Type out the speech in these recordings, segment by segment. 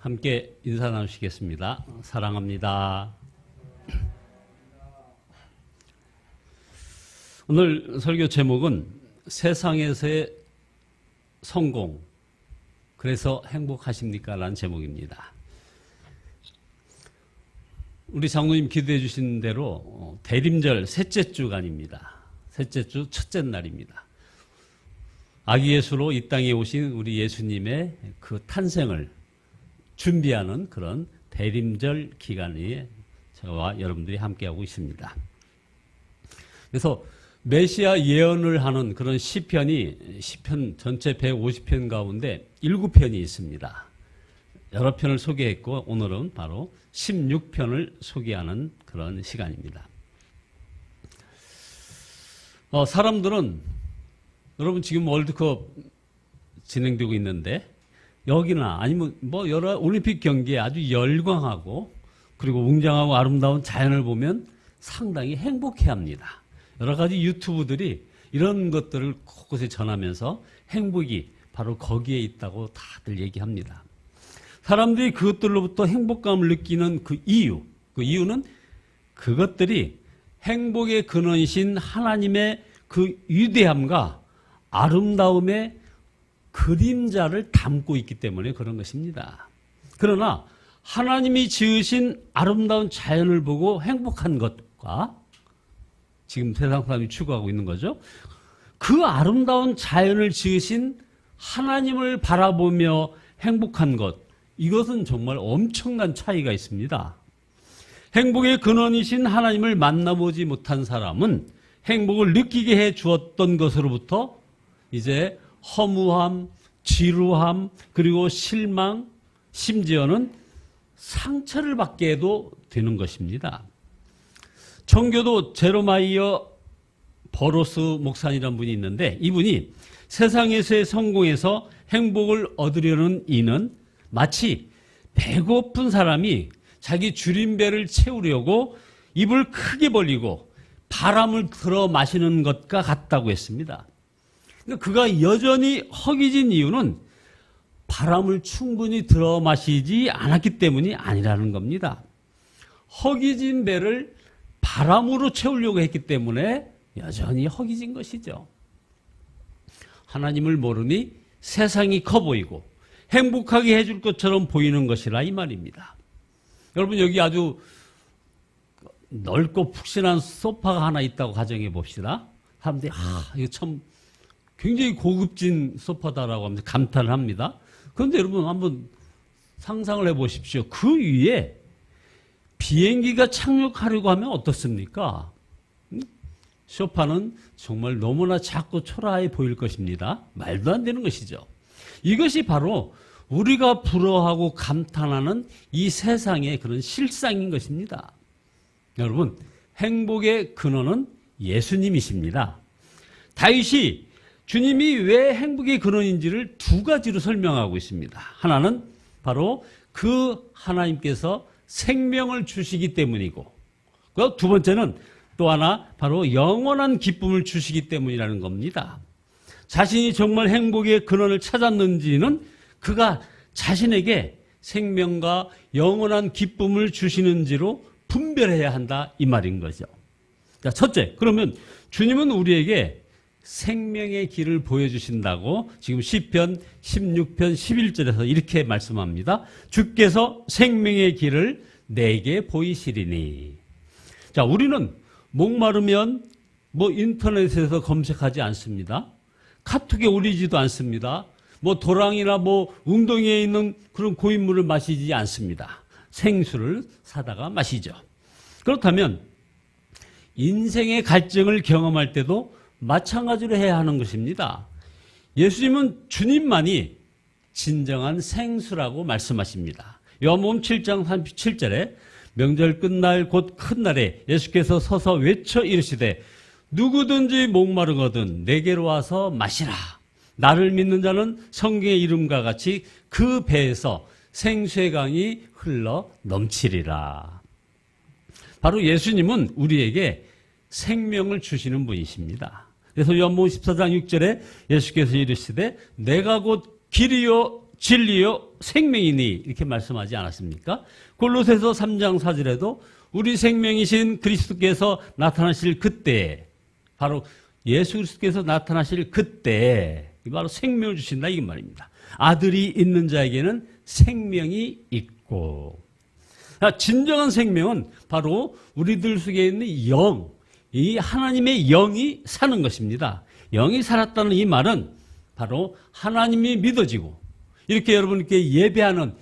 함께 인사 나누시겠습니다. 사랑합니다. 오늘 설교 제목은 세상에서의 성공, 그래서 행복하십니까? 라는 제목입니다. 우리 장로님 기도해 주신 대로 대림절 셋째 주간입니다. 셋째 주 첫째 날입니다. 아기 예수로 이 땅에 오신 우리 예수님의 그 탄생을 준비하는 그런 대림절 기간에 저와 여러분들이 함께하고 있습니다. 그래서 메시아 예언을 하는 그런 시편 전체 150편 가운데 7편이 있습니다. 여러 편을 소개했고 오늘은 바로 16편을 소개하는 그런 시간입니다. 사람들은 여러분 지금 월드컵 진행되고 있는데 여기나 아니면 뭐 여러 올림픽 경기에 아주 열광하고 그리고 웅장하고 아름다운 자연을 보면 상당히 행복해합니다. 여러 가지 유튜브들이 이런 것들을 곳곳에 전하면서 행복이 바로 거기에 있다고 다들 얘기합니다. 사람들이 그것들로부터 행복감을 느끼는 그 이유는 그것들이 행복의 근원이신 하나님의 그 위대함과 아름다움의 그림자를 담고 있기 때문에 그런 것입니다. 그러나 하나님이 지으신 아름다운 자연을 보고 행복한 것과 지금 세상 사람이 추구하고 있는 거죠. 그 아름다운 자연을 지으신 하나님을 바라보며 행복한 것, 이것은 정말 엄청난 차이가 있습니다. 행복의 근원이신 하나님을 만나보지 못한 사람은 행복을 느끼게 해 주었던 것으로부터 이제 허무함, 지루함, 그리고 실망, 심지어는 상처를 받게 해도 되는 것입니다. 청교도 제로마이어 버로스 목사님이라는 분이 있는데 이분이 세상에서의 성공에서 행복을 얻으려는 이는 마치 배고픈 사람이 자기 줄임배를 채우려고 입을 크게 벌리고 바람을 들어 마시는 것과 같다고 했습니다. 그가 여전히 허기진 이유는 바람을 충분히 들어 마시지 않았기 때문이 아니라는 겁니다. 허기진 배를 바람으로 채우려고 했기 때문에 여전히 허기진 것이죠. 하나님을 모르니 세상이 커 보이고 행복하게 해줄 것처럼 보이는 것이라 이 말입니다. 여러분 여기 아주 넓고 푹신한 소파가 하나 있다고 가정해 봅시다. 사람들이 이거 참 굉장히 고급진 소파다라고 하면서 감탄을 합니다. 그런데 여러분 한번 상상을 해보십시오. 그 위에 비행기가 착륙하려고 하면 어떻습니까? 소파는 정말 너무나 작고 초라해 보일 것입니다. 말도 안 되는 것이죠. 이것이 바로 우리가 부러워하고 감탄하는 이 세상의 그런 실상인 것입니다. 여러분, 행복의 근원은 예수님이십니다. 다윗이 주님이 왜 행복의 근원인지를 두 가지로 설명하고 있습니다. 하나는 바로 그 하나님께서 생명을 주시기 때문이고, 두 번째는 또 하나 바로 영원한 기쁨을 주시기 때문이라는 겁니다. 자신이 정말 행복의 근원을 찾았는지는 그가 자신에게 생명과 영원한 기쁨을 주시는지로 분별해야 한다 이 말인 거죠. 자, 첫째, 그러면 주님은 우리에게 생명의 길을 보여주신다고 지금 시편 16편 11절에서 이렇게 말씀합니다. 주께서 생명의 길을 내게 보이시리니. 자, 우리는 목마르면 인터넷에서 검색하지 않습니다. 카톡에 올리지도 않습니다. 도랑이나 웅덩이에 있는 그런 고인물을 마시지 않습니다. 생수를 사다가 마시죠. 그렇다면 인생의 갈증을 경험할 때도 마찬가지로 해야 하는 것입니다. 예수님은 주님만이 진정한 생수라고 말씀하십니다. 요한복음 7장 37절에 명절 끝날 곧 큰 날에 예수께서 서서 외쳐 이르시되 누구든지 목마르거든 내게로 와서 마시라. 나를 믿는 자는 성경의 이름과 같이 그 배에서 생수의 강이 흘러 넘치리라. 바로 예수님은 우리에게 생명을 주시는 분이십니다. 그래서 요한복음 14장 6절에 예수께서 이르시되 내가 곧 길이요 진리요 생명이니 이렇게 말씀하지 않았습니까? 골로새서 3장 4절에도 우리 생명이신 그리스도께서 나타나실 그때, 바로 예수 그리스도께서 나타나실 그때 바로 생명을 주신다 이 말입니다. 아들이 있는 자에게는 생명이 있고, 진정한 생명은 바로 우리들 속에 있는 영, 이 하나님의 영이 사는 것입니다. 영이 살았다는 이 말은 바로 하나님이 믿어지고, 이렇게 여러분께 예배하는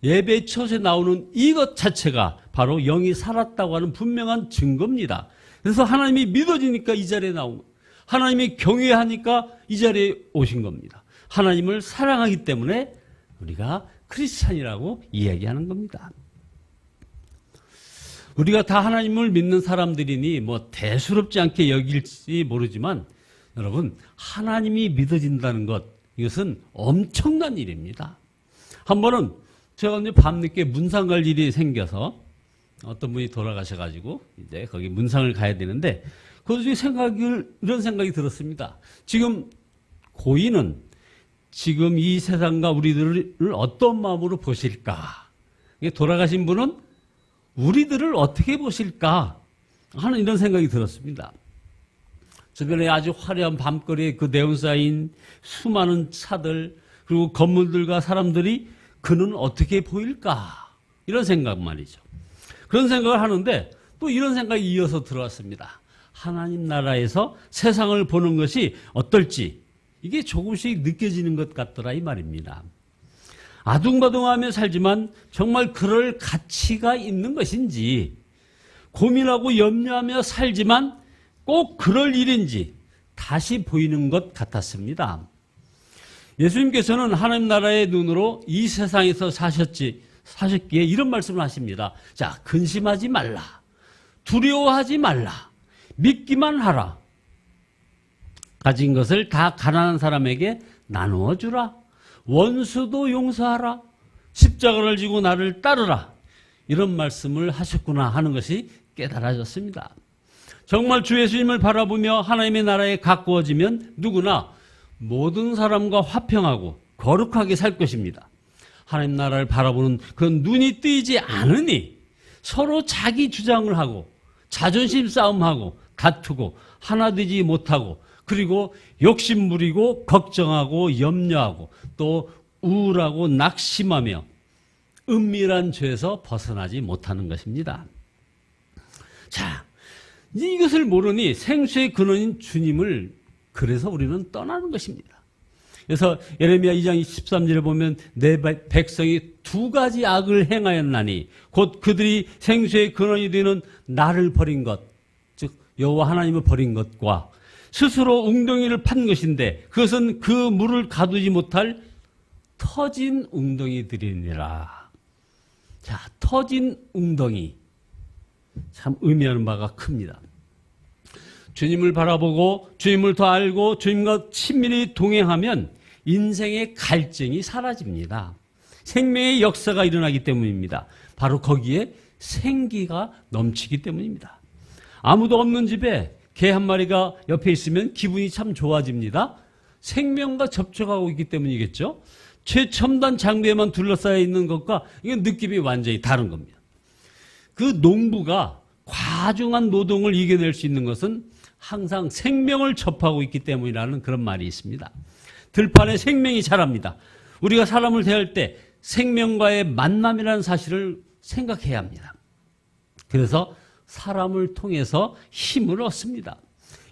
예배 처소에 나오는 이것 자체가 바로 영이 살았다고 하는 분명한 증거입니다. 그래서 하나님이 믿어지니까 이 자리에 나온 거예요. 하나님이 경외하니까 이 자리에 오신 겁니다. 하나님을 사랑하기 때문에 우리가 크리스찬이라고 이야기하는 겁니다. 우리가 다 하나님을 믿는 사람들이니 뭐 대수롭지 않게 여길지 모르지만 여러분, 하나님이 믿어진다는 것, 이것은 엄청난 일입니다. 한 번은 제가 이제 밤늦게 문상 갈 일이 생겨서 어떤 분이 돌아가셔가지고 이제 거기 문상을 가야 되는데 그 중에 이런 생각이 들었습니다. 지금 고인은 지금 이 세상과 우리들을 어떤 마음으로 보실까? 돌아가신 분은 우리들을 어떻게 보실까? 하는 이런 생각이 들었습니다. 주변에 아주 화려한 밤거리에 그 네온사인 수많은 차들 그리고 건물들과 사람들이 그는 어떻게 보일까? 이런 생각 말이죠. 그런 생각을 하는데 또 이런 생각이 이어서 들어왔습니다. 하나님 나라에서 세상을 보는 것이 어떨지 이게 조금씩 느껴지는 것 같더라 이 말입니다. 아둥바둥하며 살지만 정말 그럴 가치가 있는 것인지, 고민하고 염려하며 살지만 꼭 그럴 일인지 다시 보이는 것 같았습니다. 예수님께서는 하나님 나라의 눈으로 이 세상에서 사셨기에 이런 말씀을 하십니다. 자, 근심하지 말라. 두려워하지 말라. 믿기만 하라. 가진 것을 다 가난한 사람에게 나누어 주라. 원수도 용서하라. 십자가를 지고 나를 따르라. 이런 말씀을 하셨구나 하는 것이 깨달아졌습니다. 정말 주 예수님을 바라보며 하나님의 나라에 가까워지면 누구나 모든 사람과 화평하고 거룩하게 살 것입니다. 하나님 나라를 바라보는 그 눈이 뜨이지 않으니 서로 자기 주장을 하고 자존심 싸움하고 다투고 하나 되지 못하고, 그리고 욕심 부리고 걱정하고 염려하고 또 우울하고 낙심하며 은밀한 죄에서 벗어나지 못하는 것입니다. 자, 이것을 모르니 생수의 근원인 주님을 그래서 우리는 떠나는 것입니다. 그래서 예레미야 2장 13절에 보면 내 백성이 두 가지 악을 행하였나니 곧 그들이 생수의 근원이 되는 나를 버린 것, 즉 여호와 하나님을 버린 것과 스스로 웅덩이를 판 것인데 그것은 그 물을 가두지 못할 터진 웅덩이들이니라. 자, 터진 웅덩이 참 의미하는 바가 큽니다. 주님을 바라보고 주님을 더 알고 주님과 친밀히 동행하면 인생의 갈증이 사라집니다. 생명의 역사가 일어나기 때문입니다. 바로 거기에 생기가 넘치기 때문입니다. 아무도 없는 집에 개 한 마리가 옆에 있으면 기분이 참 좋아집니다. 생명과 접촉하고 있기 때문이겠죠. 최첨단 장비에만 둘러싸여 있는 것과 이건 느낌이 완전히 다른 겁니다. 그 농부가 과중한 노동을 이겨낼 수 있는 것은 항상 생명을 접하고 있기 때문이라는 그런 말이 있습니다. 들판에 생명이 자랍니다. 우리가 사람을 대할 때 생명과의 만남이라는 사실을 생각해야 합니다. 그래서 사람을 통해서 힘을 얻습니다.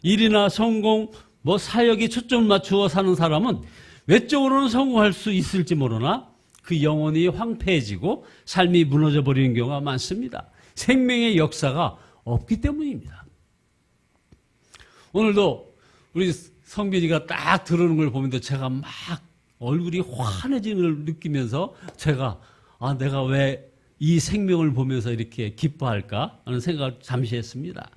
일이나 성공, 사역에 초점을 맞추어 사는 사람은 외적으로는 성공할 수 있을지 모르나 그 영혼이 황폐해지고 삶이 무너져 버리는 경우가 많습니다. 생명의 역사가 없기 때문입니다. 오늘도 우리 성빈이가 딱 들어오는 걸 보면서 제가 막 얼굴이 환해지는 걸 느끼면서 제가 내가 왜 이 생명을 보면서 이렇게 기뻐할까 하는 생각을 잠시 했습니다.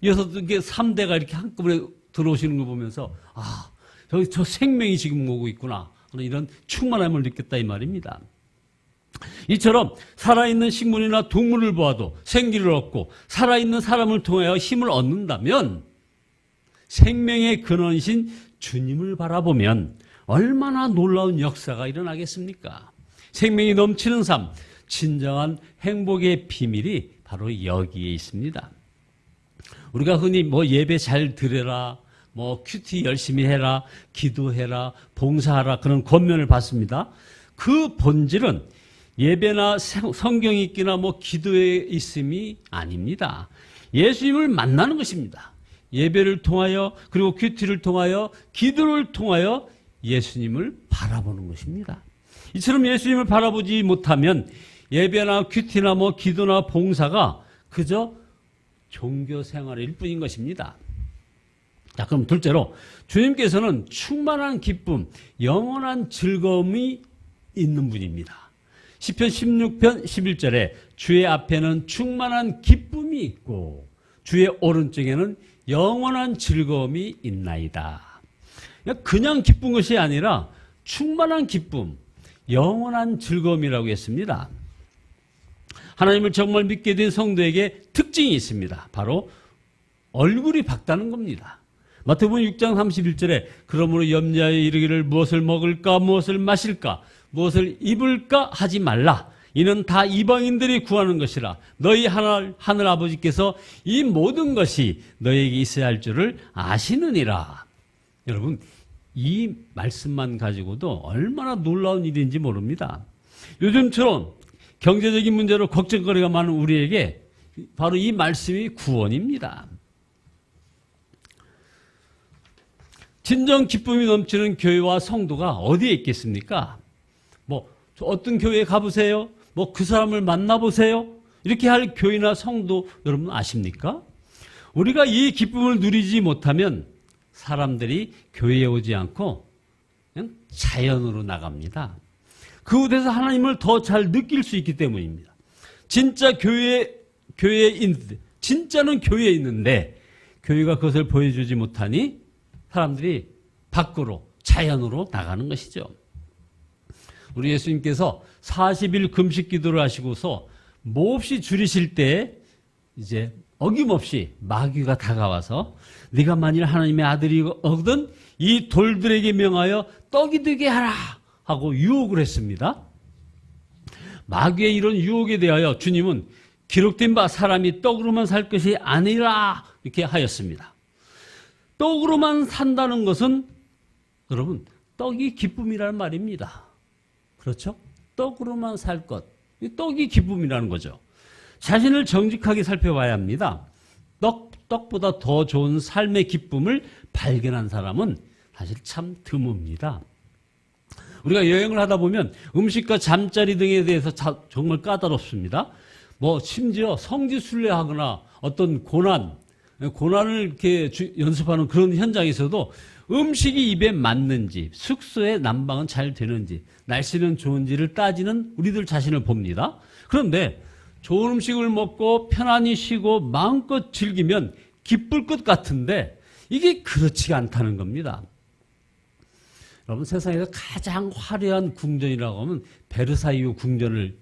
이어서 이게 3대가 이렇게 한꺼번에 들어오시는 걸 보면서 저 생명이 지금 오고 있구나 하는 이런 충만함을 느꼈다 이 말입니다. 이처럼 살아있는 식물이나 동물을 보아도 생기를 얻고 살아있는 사람을 통하여 힘을 얻는다면 생명의 근원이신 주님을 바라보면 얼마나 놀라운 역사가 일어나겠습니까? 생명이 넘치는 삶, 진정한 행복의 비밀이 바로 여기에 있습니다. 우리가 흔히 예배 잘 드려라, 큐티 열심히 해라, 기도해라, 봉사하라 그런 권면을 받습니다. 그 본질은 예배나 성경 읽기나 기도에 있음이 아닙니다. 예수님을 만나는 것입니다. 예배를 통하여 그리고 큐티를 통하여 기도를 통하여 예수님을 바라보는 것입니다. 이처럼 예수님을 바라보지 못하면 예배나 큐티나 기도나 봉사가 그저 종교 생활일 뿐인 것입니다. 자, 그럼 둘째로 주님께서는 충만한 기쁨, 영원한 즐거움이 있는 분입니다. 시편 16편 11절에 주의 앞에는 충만한 기쁨이 있고 주의 오른쪽에는 영원한 즐거움이 있나이다. 그냥 기쁜 것이 아니라 충만한 기쁨, 영원한 즐거움이라고 했습니다. 하나님을 정말 믿게 된 성도에게 특징이 있습니다. 바로 얼굴이 밝다는 겁니다. 마태복음 6장 31절에 그러므로 염려하여 이르기를 무엇을 먹을까 무엇을 마실까 무엇을 입을까 하지 말라. 이는 다 이방인들이 구하는 것이라. 너희 하늘 아버지께서 이 모든 것이 너희에게 있어야 할 줄을 아시느니라. 여러분, 이 말씀만 가지고도 얼마나 놀라운 일인지 모릅니다. 요즘처럼 경제적인 문제로 걱정거리가 많은 우리에게 바로 이 말씀이 구원입니다. 진정 기쁨이 넘치는 교회와 성도가 어디에 있겠습니까? 어떤 교회에 가보세요? 그 사람을 만나보세요? 이렇게 할 교회나 성도 여러분 아십니까? 우리가 이 기쁨을 누리지 못하면 사람들이 교회에 오지 않고 그냥 자연으로 나갑니다. 그곳에서 하나님을 더 잘 느낄 수 있기 때문입니다. 진짜 진짜는 교회에 있는데 교회가 그것을 보여주지 못하니 사람들이 밖으로 자연으로 나가는 것이죠. 우리 예수님께서 40일 금식 기도를 하시고서 몹시 줄이실 때 이제 어김없이 마귀가 다가와서 네가 만일 하나님의 아들이거든 이 돌들에게 명하여 떡이 되게 하라 하고 유혹을 했습니다. 마귀의 이런 유혹에 대하여 주님은 기록된 바 사람이 떡으로만 살 것이 아니라 이렇게 하였습니다. 떡으로만 산다는 것은 여러분 떡이 기쁨이라는 말입니다. 그렇죠? 떡으로만 살 것. 떡이 기쁨이라는 거죠. 자신을 정직하게 살펴봐야 합니다. 떡보다 더 좋은 삶의 기쁨을 발견한 사람은 사실 참 드뭅니다. 우리가 여행을 하다 보면 음식과 잠자리 등에 대해서 정말 까다롭습니다. 심지어 성지순례하거나 어떤 고난을 이렇게 연습하는 그런 현장에서도 음식이 입에 맞는지, 숙소의 난방은 잘 되는지, 날씨는 좋은지를 따지는 우리들 자신을 봅니다. 그런데 좋은 음식을 먹고 편안히 쉬고 마음껏 즐기면 기쁠 것 같은데 이게 그렇지가 않다는 겁니다. 여러분, 세상에서 가장 화려한 궁전이라고 하면 베르사유 궁전을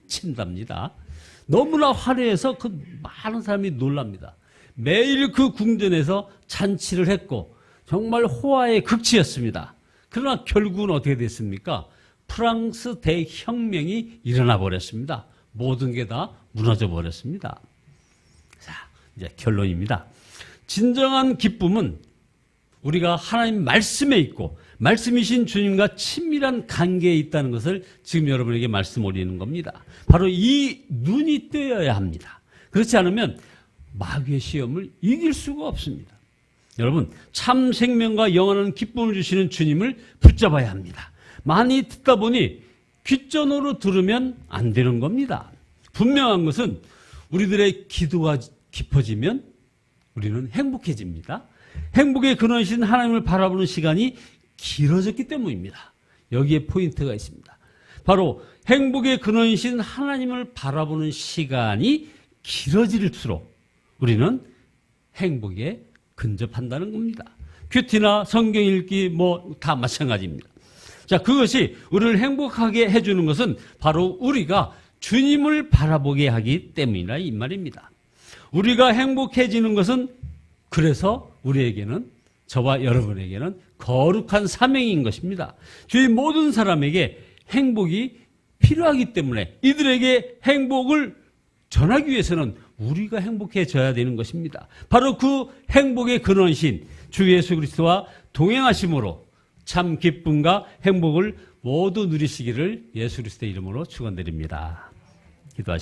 친답니다. 너무나 화려해서 그 많은 사람이 놀랍니다. 매일 그 궁전에서 잔치를 했고 정말 호화의 극치였습니다. 그러나 결국은 어떻게 됐습니까? 프랑스 대혁명이 일어나 버렸습니다. 모든 게 다 무너져 버렸습니다. 자, 이제 결론입니다. 진정한 기쁨은 우리가 하나님 말씀에 있고 말씀이신 주님과 친밀한 관계에 있다는 것을 지금 여러분에게 말씀 올리는 겁니다. 바로 이 눈이 뜨여야 합니다. 그렇지 않으면 마귀의 시험을 이길 수가 없습니다. 여러분, 참 생명과 영원한 기쁨을 주시는 주님을 붙잡아야 합니다. 많이 듣다 보니 귓전으로 들으면 안 되는 겁니다. 분명한 것은 우리들의 기도가 깊어지면 우리는 행복해집니다. 행복의 근원이신 하나님을 바라보는 시간이 길어졌기 때문입니다. 여기에 포인트가 있습니다. 바로 행복의 근원이신 하나님을 바라보는 시간이 길어질수록 우리는 행복에 근접한다는 겁니다. 큐티나 성경 읽기 다 마찬가지입니다. 자, 그것이 우리를 행복하게 해주는 것은 바로 우리가 주님을 바라보게 하기 때문이라 이 말입니다. 우리가 행복해지는 것은 그래서 우리에게는 저와 여러분에게는 거룩한 사명인 것입니다. 주위 모든 사람에게 행복이 필요하기 때문에 이들에게 행복을 전하기 위해서는 우리가 행복해져야 되는 것입니다. 바로 그 행복의 근원이신 주 예수 그리스도와 동행하심으로 참 기쁨과 행복을 모두 누리시기를 예수 그리스도의 이름으로 축원드립니다. 기도하시겠습니다.